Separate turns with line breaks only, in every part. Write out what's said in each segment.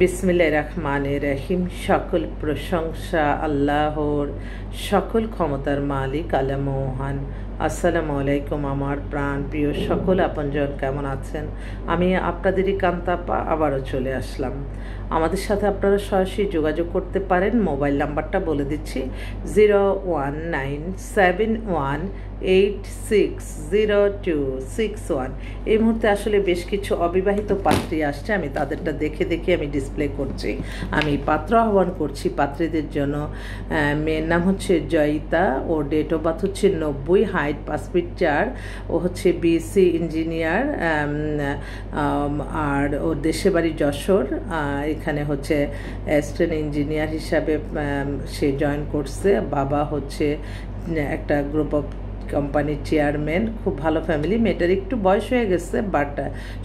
বিসমিল্লাহির রহমানির রহিম। সকল প্রশংসা আল্লাহর, সকল ক্ষমতার মালিক আল্লাহ মহান। আসসালামু আলাইকুম আমার প্রাণ প্রিয় সকল আপনজন, কেমন আছেন? আমি আপনাদেরই কান্তাপা আবারও চলে আসলাম। আমাদের সাথে আপনারা সরাসরি যোগাযোগ করতে পারেন। মোবাইল নাম্বারটা বলে দিচ্ছি, 01971860261। এই মুহূর্তে আসলে বেশ কিছু অবিবাহিত পাত্রী আসছে, আমি তাদেরটা দেখে দেখে আমি ডিসপ্লে করছি। আমি পাত্র আহ্বান করছি পাত্রীদের জন্য। মেয়ের নাম হচ্ছে জয়িতা, ওর ডেট অফ বার্থ হচ্ছে 90, হাইট 5 ফিট 4, ও হচ্ছে বিএসসি ইঞ্জিনিয়ার, আর ওর দেশে বাড়ি যশোর। এখানে হচ্ছে অ্যাসিস্ট্যান্ট ইঞ্জিনিয়ার হিসাবে সে জয়েন করছে। বাবা হচ্ছে একটা গ্রুপ অফ কোম্পানির চেয়ারম্যান। খুব ভালো ফ্যামিলি। মেয়েটার একটু বয়স হয়ে গেছে, বাট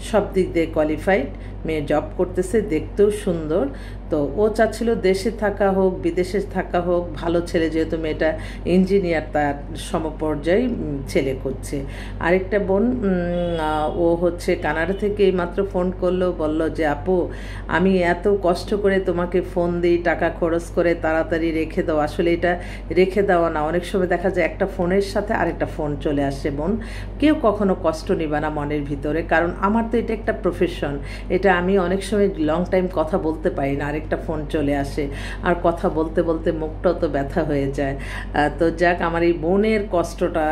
সব দিক দিয়ে কোয়ালিফাইড। মেয়ে জব করতেছে, দেখতেও সুন্দর। তো ও চাচ্ছিল দেশে থাকা হোক বিদেশে থাকা হোক, ভালো ছেলে, যেহেতু মেয়েটা ইঞ্জিনিয়ার, তার সমপর্যায়ে ছেলে করছে। আরেকটা বোন, ও হচ্ছে কানাডা থেকে এইমাত্র ফোন করলো, বলল যে আপু আমি এত কষ্ট করে তোমাকে ফোন দিই, টাকা খরচ করে, তাড়াতাড়ি রেখে দাও। আসলে এটা রেখে দেওয়া না, অনেক সময় দেখা যায় একটা ফোনের সাথে আরেকটা ফোন চলে আসে। বোন, কেউ কখনো কষ্ট নিবা না মনের ভিতরে, কারণ আমার তো এটা একটা প্রফেশন। এটা আমি অনেক সময় লং টাইম কথা বলতে পারি না, আরেকটা ফোন চলে আসে, আর কথা বলতে বলতে মুখটাও তো ব্যথা হয়ে যায়। তো যাক, আমার এই বোনের কষ্টটা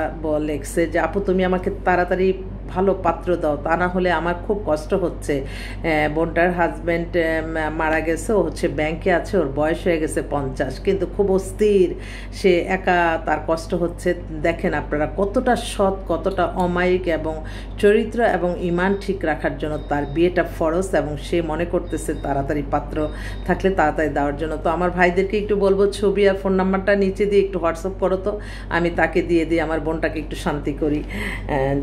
লেগছে যে আপু তুমি আমাকে তাড়াতাড়ি ভালো পাত্র দাও, তা না হলে আমার খুব কষ্ট হচ্ছে। বোনটার হাজব্যান্ড মারা গেছে, ও হচ্ছে ব্যাংকে আছে, ওর বয়স হয়ে গেছে 50, কিন্তু খুব অস্থির, সে একা, তার কষ্ট হচ্ছে। দেখেন আপনারা কতটা সৎ, কতটা অমায়িক, এবং চরিত্র এবং ইমান ঠিক রাখার জন্য তার বিয়েটা ফরজ, এবং সে মনে করতেছে তাড়াতাড়ি পাত্র থাকলে তাড়াতাড়ি দেওয়ার জন্য। তো আমার ভাইদেরকে একটু বলবো, ছবি আর ফোন নাম্বারটা নিচে দিয়ে একটু হোয়াটসঅ্যাপ করো, তো আমি তাকে দিয়ে দিই, আমার বোনটাকে একটু শান্তি করি।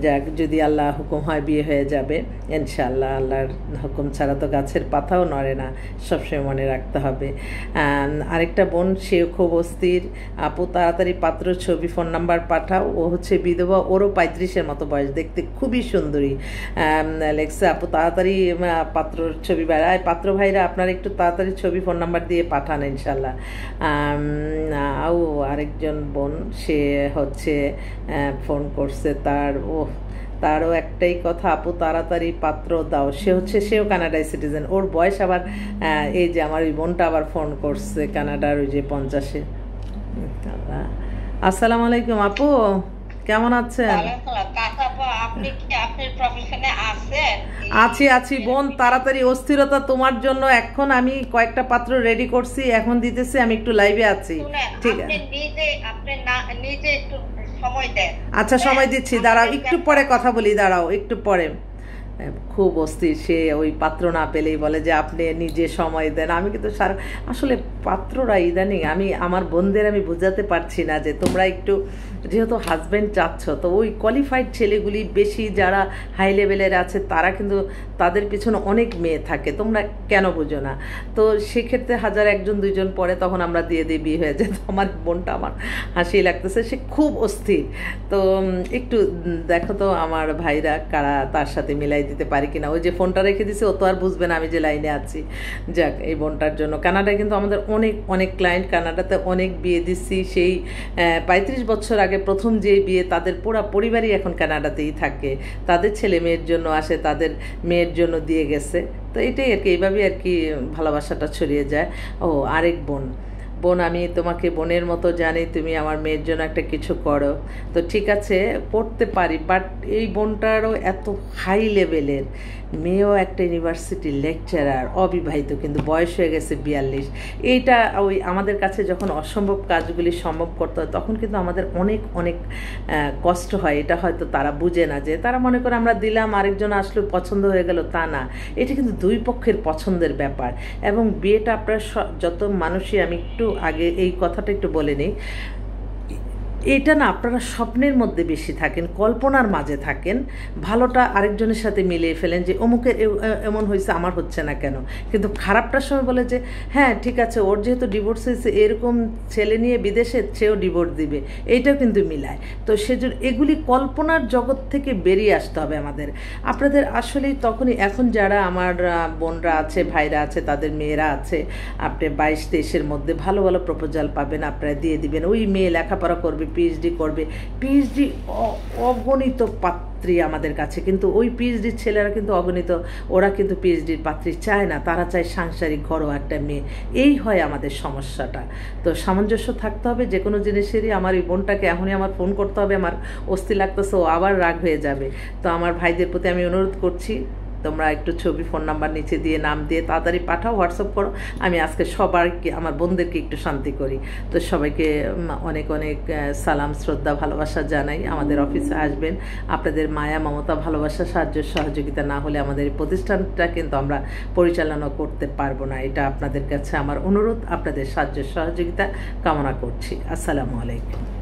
যাক, যদি আল্লাহ হুকুম হয় বিয়ে হয়ে যাবে ইনশাআল্লাহ। আল্লাহর হুকুম ছাড়া তো গাছের পাতাও নড়ে না, সবসময় মনে রাখতে হবে। আরেকটা বোন, সেও খুব অস্থির, আপু তাড়াতাড়ি পাত্র, ছবি ফোন নাম্বার পাঠাও। ও হচ্ছে বিধবা, ওরও 35-এর মতো বয়স, দেখতে খুবই সুন্দরী। লেখছে আপু তাড়াতাড়ি পাত্রর ছবি বেড়ায়। পাত্র ভাইরা আপনারা একটু তাড়াতাড়ি ছবি ফোন নাম্বার দিয়ে পাঠান ইনশাল্লাহ। আরেকজন বোন, সে হচ্ছে ফোন করছে, তারও একটাই কথা, আপু তাড়াতাড়ি পাত্র দাও। সেও কানাডায় সিটিজেন, ওর বয়স আবার, এই যে আমার ওই বোনটা আবার ফোন করছে কানাডার, ওই যে 50-এ। আসসালামু আলাইকুম আপু, কেমন আছেন? আছি বোন, তাড়াতাড়ি, অস্থিরতা তোমার জন্য। এখন আমি কয়েকটা পাত্র রেডি করছি, এখন দিতেছি, আমি একটু লাইভে আছি। ঠিক আছে, আচ্ছা সময় দিচ্ছি, দাঁড়াও একটু পরে কথা বলি, দাঁড়াও একটু পরে। খুব অস্থির, সে ওই পাত্র না পেলেই বলে যে আপনি নিজে সময় দেন। আমি কিন্তু আসলে পাত্ররা ইদানিং, আমি আমার বোনদের আমি বোঝাতে পারছি না যে তোমরা একটু, যেহেতু হাজব্যান্ড চাচ্ছ, তো ওই কোয়ালিফাইড ছেলেগুলি বেশি, যারা হাই লেভেলের আছে, তারা কিন্তু তাদের পিছনে অনেক মেয়ে থাকে, তোমরা কেন বোঝো না? তো সেক্ষেত্রে 1,000-1-2 পরে তখন আমরা দিয়ে বিয়ে হয়ে যায়। তো আমার বোনটা, আমার হাসি লাগতেছে, সে খুব অস্থির। তো একটু দেখো তো আমার ভাইরা কারা তার সাথে মিলাই দিতে পারি কিনা। ওই যে ফোনটা রেখে দিছে, ও তো আর বুঝবে না আমি যে লাইনে আছি। যাক, এই বোনটার জন্য। কানাডায় কিন্তু আমাদের অনেক অনেক ক্লায়েন্ট, কানাডাতে অনেক বিয়ে দিচ্ছি। সেই 35 বছর আগে প্রথম যে বিয়ে, তাদের পুরো পরিবারই এখন কানাডাতেই থাকে, তাদের ছেলে মেয়ের জন্য আসে, তাদের মেয়ের জন্য দিয়ে গেছে। তো এটাই আর কি, এইভাবেই আর কি ভালোবাসাটা ছড়িয়ে যায়। আরেক বোন, আমি তোমাকে বোনের মতো জানি, তুমি আমার মেয়ের জন্য একটা কিছু করো। তো ঠিক আছে, করতে পারি, বাট এই বোনটারও এত হাই লেভেলের, মেয়েও একটা ইউনিভার্সিটি লেকচারার, অবিবাহিত, কিন্তু বয়স হয়ে গেছে 42। এইটা ওই আমাদের কাছে যখন অসম্ভব কাজগুলি সম্ভব করতে হয়, তখন কিন্তু আমাদের অনেক অনেক কষ্ট হয়। এটা হয়তো তারা বুঝে না, যে তারা মনে করে আমরা দিলাম, আরেকজন আসলে পছন্দ হয়ে গেল, তা না। এটা কিন্তু দুই পক্ষের পছন্দের ব্যাপার। এবং বিয়েটা আপনার যত মানুষই, আমি একটু আগে এই কথাটা একটু বলে নিই, এটা না, আপনারা স্বপ্নের মধ্যে বেশি থাকেন, কল্পনার মাঝে থাকেন, ভালোটা আরেকজনের সাথে মিলিয়ে ফেলেন যে অমুকের এমন হয়েছে, আমার হচ্ছে না কেন। কিন্তু খারাপটার সময় বলে যে হ্যাঁ ঠিক আছে, ওর যেহেতু ডিভোর্স হয়েছে, এরকম ছেলে নিয়ে বিদেশে, সেও ডিভোর্স দিবে, এইটাও কিন্তু মিলায়। তো সেজন্য এগুলি কল্পনার জগৎ থেকে বেরিয়ে আসতে হবে আমাদের। আপনাদের আসলেই তখনই, এখন যারা আমার বোনরা আছে, ভাইরা আছে, তাদের মেয়েরা আছে, আপনি 22-23-এর মধ্যে ভালো ভালো প্রপোজাল পাবেন, আপনারা দিয়ে দিবেন। ওই মেয়ে লেখাপড়া করবে, পিএইচডি করবে, পিএইচডি অগণিত পাত্রী আমাদের কাছে, কিন্তু ওই পিএইচডির ছেলেরা কিন্তু অগণিত, ওরা কিন্তু পিএইচডির পাত্রী চায় না, তারা চায় সাংসারিক ঘরোয়া একটা মেয়ে। এই হয় আমাদের সমস্যাটা। তো সামঞ্জস্য থাকতে হবে যে কোনো জিনিসেরই। আমার এই বোনটাকে এখনই আমার ফোন করতে হবে, আমার অস্থি লাগতেছে, ও আবার রাগ হয়ে যাবে। তো আমার ভাইদের প্রতি আমি অনুরোধ করছি, তোমরা একটু ছবি, ফোন নাম্বার নিচে দিয়ে, নাম দিয়ে তাড়াতাড়ি পাঠাও, হোয়াটসঅ্যাপ করো। আমি আজকে সবাইকে, আমার বোনদেরকে একটু শান্তি করি। তো সবাইকে অনেক অনেক সালাম, শ্রদ্ধা, ভালোবাসা জানাই। আমাদের অফিসে আসবেন। আপনাদের মায়া, মমতা, ভালোবাসা, সাহায্য, সহযোগিতা না হলে আমাদের এই প্রতিষ্ঠানটা কিন্তু আমরা পরিচালনা করতে পারবো না। এটা আপনাদের কাছে আমার অনুরোধ, আপনাদের সাহায্য সহযোগিতা কামনা করছি। আসসালামু আলাইকুম।